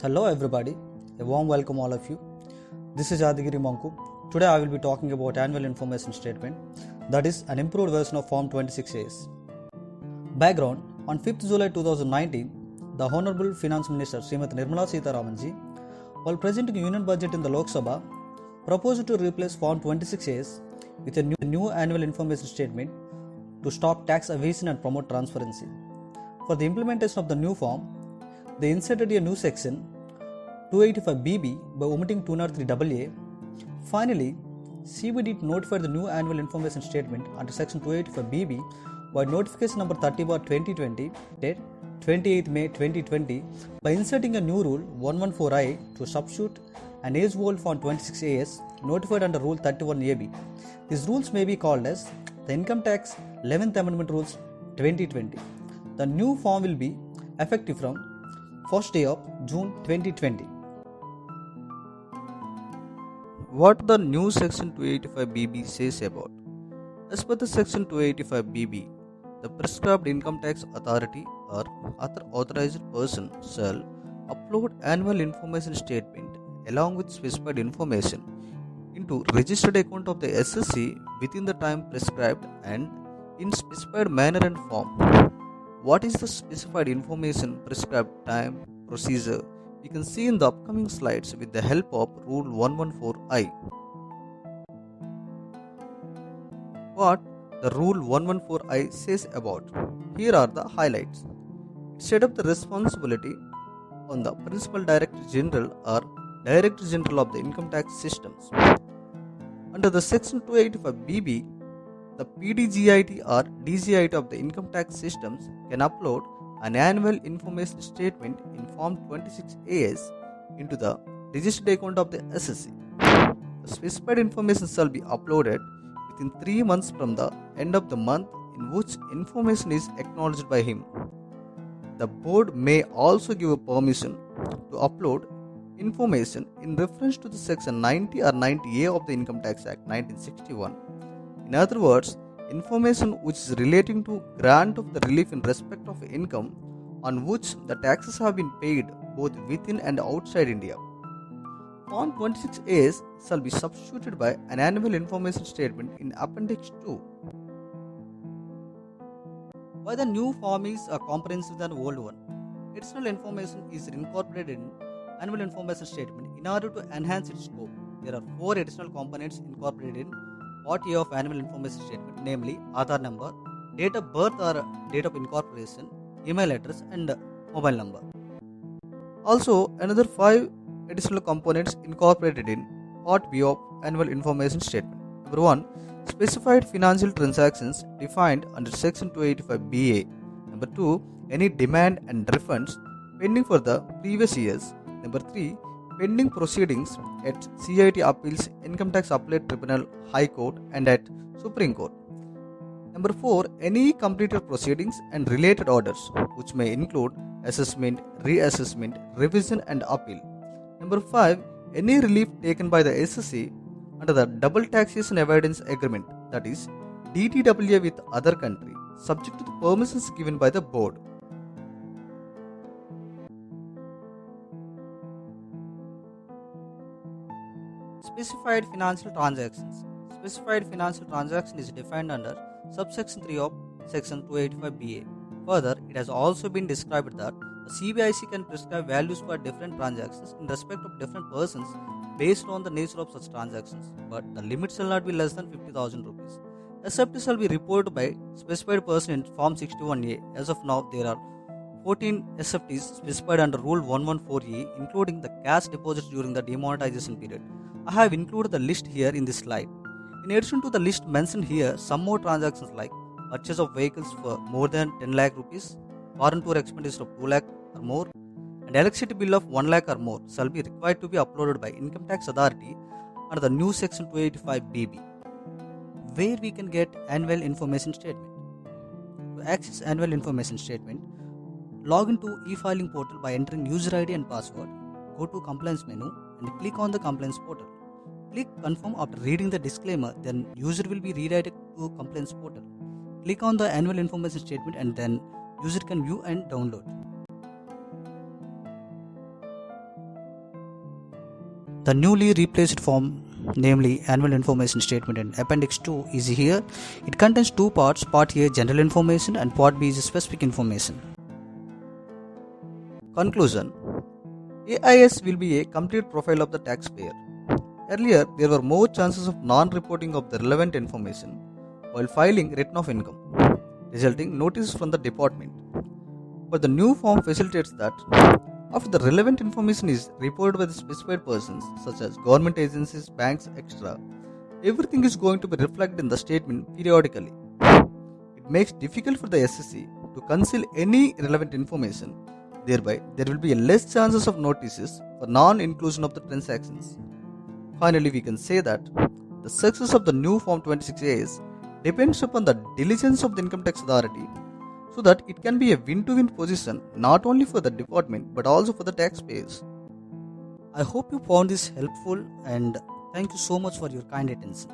Hello everybody, a warm welcome all of you. This is Adhigiri Manku. Today I will be talking about annual information statement, that is an improved version of Form 26As. Background: on 5th July 2019, the Honorable Finance Minister Srimati Nirmala Sitharamanji, while presenting Union Budget in the Lok Sabha, proposed to replace Form 26As with a new annual information statement to stop tax evasion and promote transparency. For the implementation of the new form, they inserted a new section 285BB by omitting 203AA. Finally, CBD notified the new annual information statement under section 285BB by notification number 30/2020 dated 28 May 2020 by inserting a new rule 114I to substitute an age-old Form 26As notified under Rule 31AB. These rules may be called as the Income Tax 11th Amendment Rules 2020. The new form will be effective from 1st day of June 2020. What the new section 285BB says about? As per the section 285BB, the prescribed income tax authority or other authorized person shall upload annual information statement along with specified information into registered account of the SSC within the time prescribed and in specified manner and form. What is the specified information, prescribed time, procedure? We can see in the upcoming slides with the help of Rule 114I. What the Rule 114I says about? Here are the highlights. It set up the responsibility on the Principal Director General or Director General of the Income Tax Systems. Under the Section 285BB, the PDGIT or DGIT of the income tax systems can upload an annual information statement in Form 26As into the registered account of the SSC. The specified information shall be uploaded within 3 months from the end of the month in which information is acknowledged by him. The board may also give a permission to upload information in reference to the Section 90 or 90A of the Income Tax Act 1961. In other words, information which is relating to grant of the relief in respect of income on which the taxes have been paid both within and outside India. Form 26As shall be substituted by an annual information statement in Appendix 2. Why the new form is comprehensive than the old one? Additional information is incorporated in annual information statement in order to enhance its scope. There are 4 additional components incorporated in Part A of annual information statement, namely Aadhaar number, date of birth or date of incorporation, email address and mobile number. Also, another 5 additional components incorporated in Part B of annual information statement. Number 1, specified financial transactions defined under Section 285BA. Number 2, any demand and refunds pending for the previous years. Number 3, pending proceedings at CIT Appeals, Income Tax Appellate Tribunal, High Court and at Supreme Court. Number 4, any completed proceedings and related orders which may include assessment, reassessment, revision and appeal. Number 5, any relief taken by the SSC under the Double Taxation Avoidance Agreement, that is DTAA, with other country, subject to the permissions given by the board. Specified financial transactions. Specified financial transaction is defined under subsection 3 of section 285BA. Further, it has also been described that the CBIC can prescribe values for different transactions in respect of different persons based on the nature of such transactions, but the limit shall not be less than 50,000 rupees. SFT shall be reported by specified person in Form 61A. As of now, there are 14 SFTs specified under Rule 114A, including the cash deposits during the demonetization period. I have included the list here in this slide. In addition to the list mentioned here, some more transactions like purchase of vehicles for more than 10 lakh rupees, foreign tour expenditure of 2 lakh or more, and electricity bill of 1 lakh or more shall be required to be uploaded by Income Tax Authority under the new Section 285BB. Where we can get annual information statement? To access annual information statement, log into e-filing portal by entering user ID and password. Go to compliance menu and click on the compliance portal. Click confirm after reading the disclaimer, then user will be redirected to compliance portal. Click on the annual information statement and then user can view and download. The newly replaced form, namely Annual Information Statement and Appendix 2, is here. It contains two parts, Part A General Information and Part B is Specific Information. Conclusion: AIS will be a complete profile of the taxpayer. Earlier, there were more chances of non-reporting of the relevant information while filing return of income, resulting notices from the department. But the new form facilitates that after the relevant information is reported by the specified persons, such as government agencies, banks, etc., everything is going to be reflected in the statement periodically. It makes it difficult for the SSC to conceal any relevant information. Thereby, there will be less chances of notices for non-inclusion of the transactions. Finally, we can say that the success of the new Form 26A depends upon the diligence of the Income Tax Authority, so that it can be a win-to-win position not only for the department but also for the taxpayers. I hope you found this helpful and thank you so much for your kind attention.